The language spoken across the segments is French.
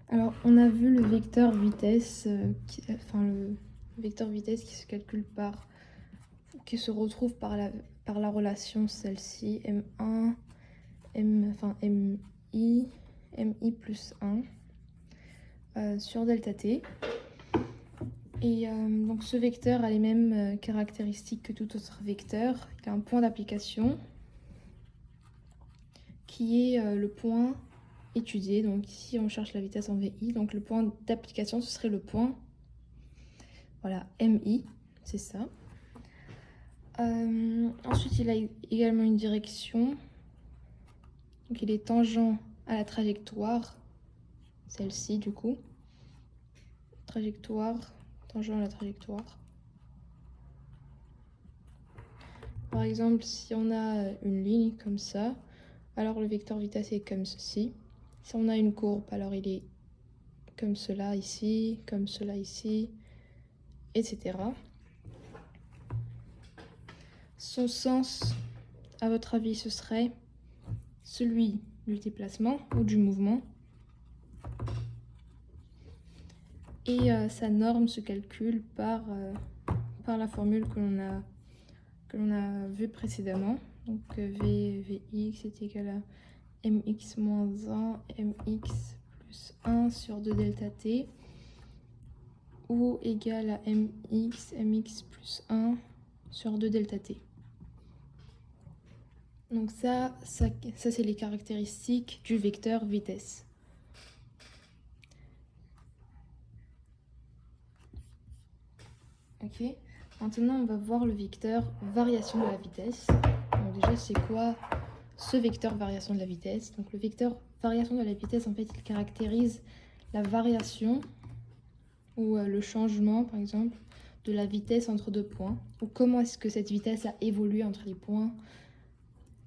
Alors, on a vu le vecteur vitesse, le vecteur vitesse qui se calcule qui se retrouve par la relation celle-ci, M1, MI plus 1 sur delta t. Et donc ce vecteur a les mêmes caractéristiques que tout autre vecteur. Il a un point d'application qui est le point étudié. Donc ici on cherche la vitesse en VI, donc le point d'application ce serait le point, voilà, MI, c'est ça. Ensuite il a également une direction, donc il est tangent à la trajectoire, celle-ci du coup, trajectoire, tangent à la trajectoire. Par exemple, si on a une ligne comme ça, alors le vecteur vitesse est comme ceci. Si on a une courbe, alors il est comme cela ici, etc. Son sens, à votre avis, ce serait celui du déplacement ou du mouvement. Et sa norme se calcule par la formule que l'on a vue précédemment. Donc Vx est égal à mx moins 1, mx plus 1 sur 2 delta t, ou égal à mx plus 1 sur 2 delta t. Donc ça c'est les caractéristiques du vecteur vitesse. Ok, maintenant on va voir le vecteur variation de la vitesse. Donc déjà c'est quoi ce vecteur variation de la vitesse? Donc le vecteur variation de la vitesse, en fait, il caractérise la variation ou le changement, par exemple, de la vitesse entre deux points, ou comment est-ce que cette vitesse a évolué entre les points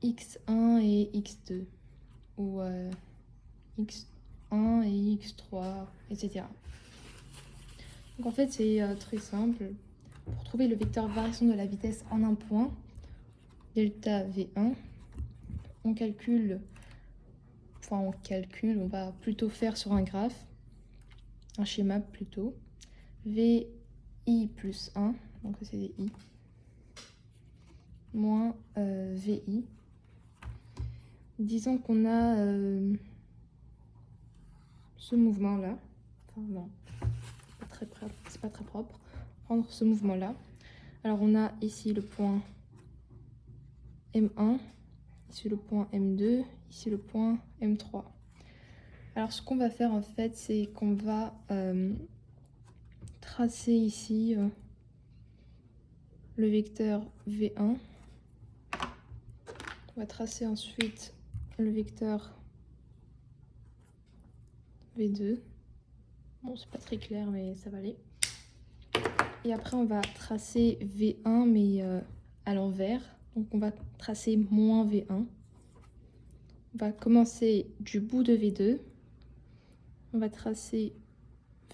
x1 et x2, ou x1 et x3, etc. Donc en fait c'est très simple. Pour trouver le vecteur variation de la vitesse en un point, delta V1, on va plutôt faire sur un graphe, un schéma plutôt, VI plus 1, donc ça c'est des I, moins VI. Disons qu'on a ce mouvement-là, enfin non, c'est pas très propre, prendre ce mouvement-là. Alors on a ici le point M1, ici le point M2, ici le point M3. Alors ce qu'on va faire en fait, c'est qu'on va tracer ici le vecteur V1. On va tracer ensuite le vecteur V2. Bon, c'est pas très clair, mais ça va aller. Et après, on va tracer V1, mais à l'envers. Donc, on va tracer moins V1. On va commencer du bout de V2. On va tracer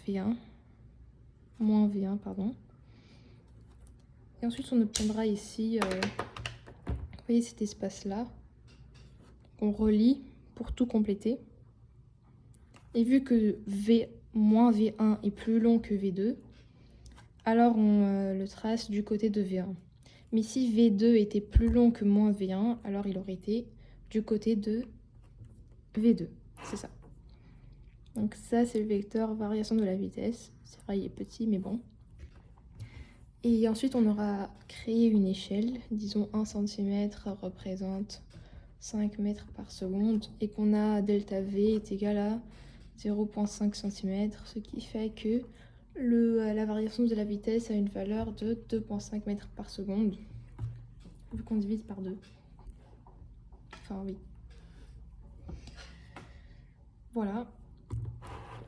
V1, moins V1, pardon. Et ensuite, on obtiendra ici, vous voyez cet espace-là, qu'on relie pour tout compléter. Et vu que V moins V1 est plus long que V2, alors on le trace du côté de V1. Mais si V2 était plus long que moins V1, alors il aurait été du côté de V2. C'est ça. Donc ça, c'est le vecteur variation de la vitesse. C'est vrai, il est petit, mais bon. Et ensuite, on aura créé une échelle. Disons 1 cm représente 5 mètres par seconde. Et qu'on a delta V est égal à 0,5 cm. Ce qui fait que la variation de la vitesse a une valeur de 2,5 mètres par seconde. Vu qu'on divise par 2. Enfin, oui. Voilà.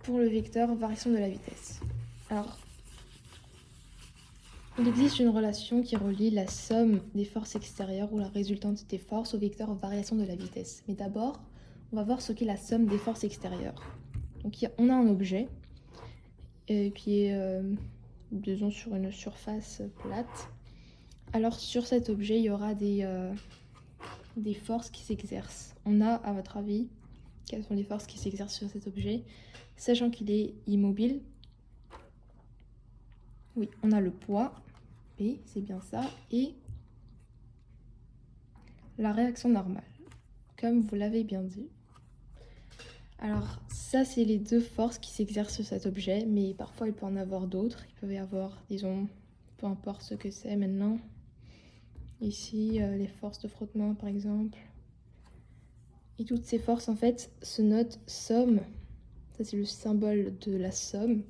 Pour le vecteur variation de la vitesse. Alors, il existe une relation qui relie la somme des forces extérieures ou la résultante des forces au vecteur variation de la vitesse. Mais d'abord, on va voir ce qu'est la somme des forces extérieures. Donc on a un objet qui est, disons, sur une surface plate. Alors sur cet objet, il y aura des forces qui s'exercent. On a, à votre avis, Quelles sont les forces qui s'exercent sur cet objet, sachant qu'il est immobile. Oui, on a le poids, P, c'est bien ça, et la réaction normale, comme vous l'avez bien dit. Alors ça, c'est les deux forces qui s'exercent sur cet objet, mais parfois il peut en avoir d'autres. Il peut y avoir, disons, peu importe ce que c'est maintenant. Ici, les forces de frottement par exemple. Et toutes ces forces en fait se notent somme. Ça c'est le symbole de la somme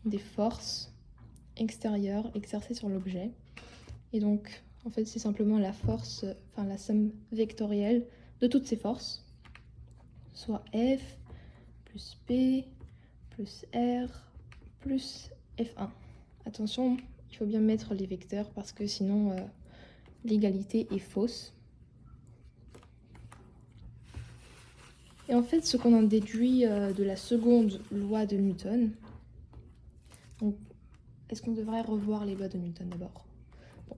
des forces extérieures exercées sur l'objet. Et donc en fait c'est simplement la force, enfin la somme vectorielle de toutes ces forces. Soit F plus P plus R plus F1. Attention, il faut bien mettre les vecteurs parce que sinon l'égalité est fausse. Et en fait, ce qu'on en déduit de la seconde loi de Newton, donc est-ce qu'on devrait revoir les lois de Newton d'abord? Bon,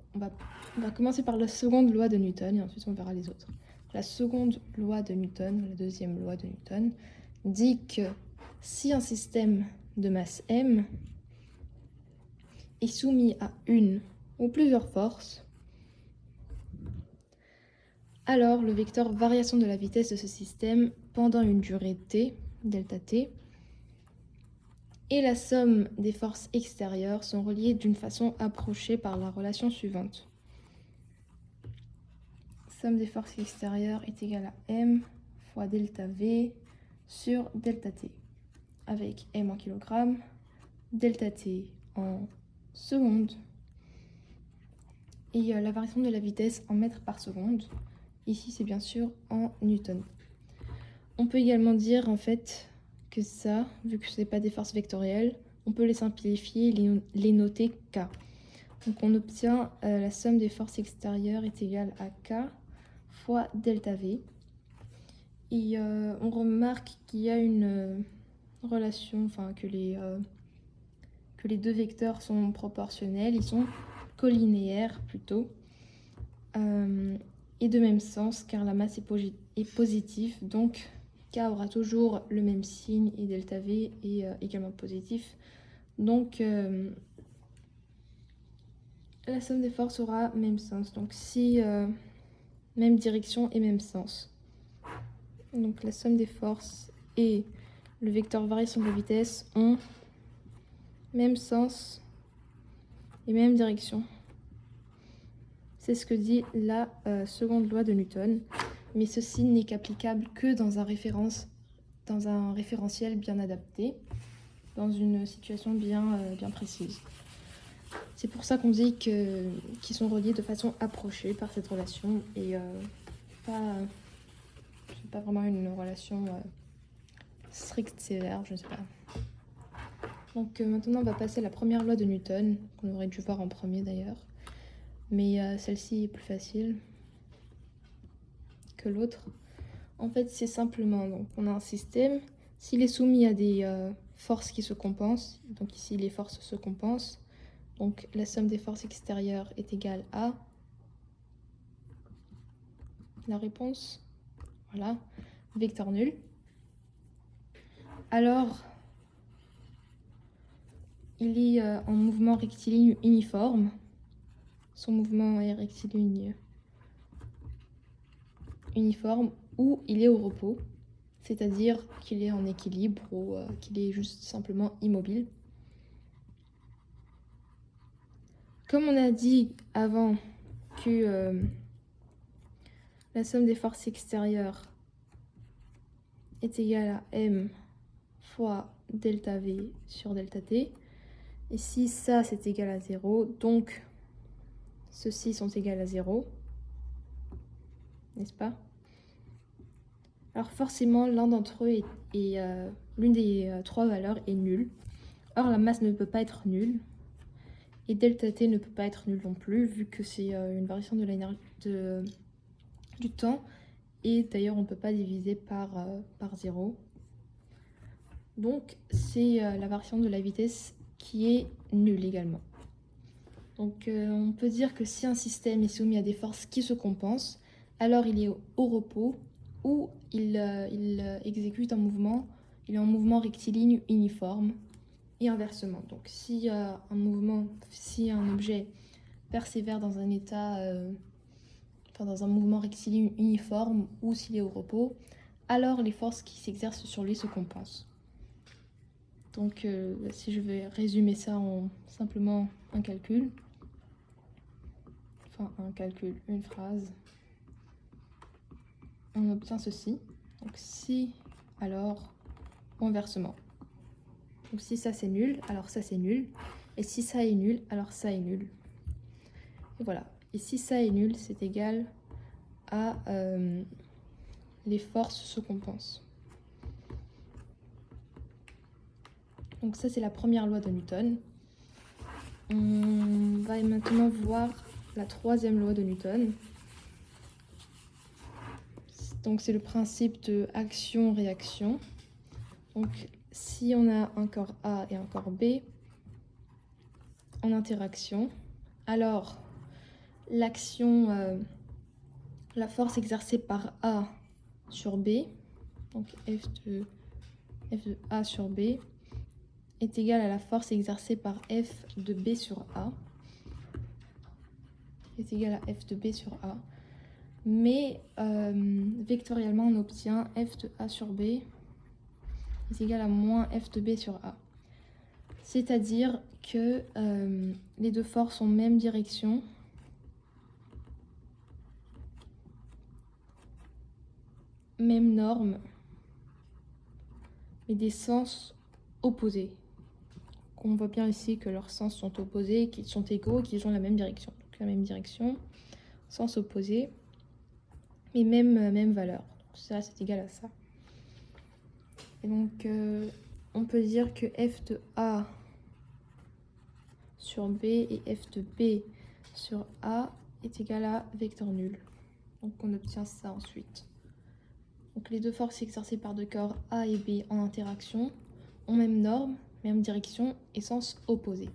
on va commencer par la seconde loi de Newton et ensuite on verra les autres. La seconde loi de Newton, la deuxième loi de Newton, dit que si un système de masse m est soumis à une ou plusieurs forces, alors le vecteur variation de la vitesse de ce système pendant une durée t, delta t, et la somme des forces extérieures sont reliées d'une façon approchée par la relation suivante. Somme des forces extérieures est égale à m fois delta v sur delta t, avec m en kilogrammes, delta t en secondes, et la variation de la vitesse en mètres par seconde. Ici, c'est bien sûr en newton. On peut également dire en fait que ça, vu que ce n'est pas des forces vectorielles, on peut les simplifier et les noter K. Donc on obtient la somme des forces extérieures est égale à K fois delta V. Et on remarque qu'il y a une relation, enfin que les deux vecteurs sont proportionnels, ils sont collinéaires plutôt. Et de même sens car la masse est positive, donc K aura toujours le même signe et delta V est également positif. Donc la somme des forces aura même sens. Donc si même direction et même sens. Donc la somme des forces et le vecteur variation de la vitesse ont même sens et même direction. C'est ce que dit la seconde loi de Newton. Mais ceci n'est qu'applicable que dans un référentiel bien adapté, dans une situation bien précise. C'est pour ça qu'on dit qu'ils sont reliés de façon approchée par cette relation et pas vraiment une relation stricte, sévère, je ne sais pas. Donc maintenant on va passer à la première loi de Newton, qu'on aurait dû voir en premier d'ailleurs. Mais celle-ci est plus facile que l'autre. En fait, c'est simplement, donc, on a un système, s'il est soumis à des forces qui se compensent, donc ici les forces se compensent, donc la somme des forces extérieures est égale à la réponse, voilà, vecteur nul. Alors, il est en mouvement rectiligne uniforme, son mouvement est rectiligne uniforme, ou il est au repos, c'est-à-dire qu'il est en équilibre ou qu'il est juste simplement immobile. Comme on a dit avant que la somme des forces extérieures est égale à m fois delta v sur delta t, et si ça c'est égal à 0, donc ceux-ci sont égales à 0, n'est-ce pas? Alors forcément, l'un d'entre eux est l'une des trois valeurs est nulle. Or, la masse ne peut pas être nulle. Et delta t ne peut pas être nul non plus, vu que c'est une variation de l'énergie du temps. Et d'ailleurs, on ne peut pas diviser par 0. Donc, c'est la variation de la vitesse qui est nulle également. Donc, on peut dire que si un système est soumis à des forces qui se compensent, alors il est au repos où il exécute un mouvement, il est en mouvement rectiligne uniforme et inversement. Donc si si un objet persévère dans un état, dans un mouvement rectiligne uniforme ou s'il est au repos, alors les forces qui s'exercent sur lui se compensent. Donc si je vais résumer ça en simplement un calcul, une phrase, on obtient ceci. Donc si, alors, ou inversement. Donc si ça c'est nul, alors ça c'est nul. Et si ça est nul, alors ça est nul. Et voilà. Et si ça est nul, c'est égal à les forces se compensent. Donc ça c'est la première loi de Newton. On va maintenant voir la troisième loi de Newton. Donc c'est le principe de action-réaction. Donc si on a un corps A et un corps B en interaction, alors l'action, la force exercée par A sur B, donc F de A sur B, est égale à la force exercée par F de B sur A, est égale à F de B sur A. Mais vectoriellement, on obtient F de A sur B est égal à moins F de B sur A. C'est-à-dire que les deux forces ont même direction, même norme, mais des sens opposés. On voit bien ici que leurs sens sont opposés, qu'ils sont égaux, qu'ils ont la même direction. Donc la même direction, sens opposés, mais même valeur. Donc ça, c'est égal à ça. Et donc, on peut dire que F de A sur B et F de B sur A est égal à vecteur nul. Donc, on obtient ça ensuite. Donc, les deux forces exercées par deux corps A et B en interaction ont même norme, même direction et sens opposé.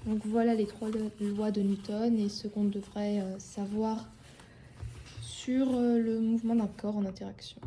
Donc, voilà les trois lois de Newton et ce qu'on devrait savoir sur le mouvement d'un corps en interaction.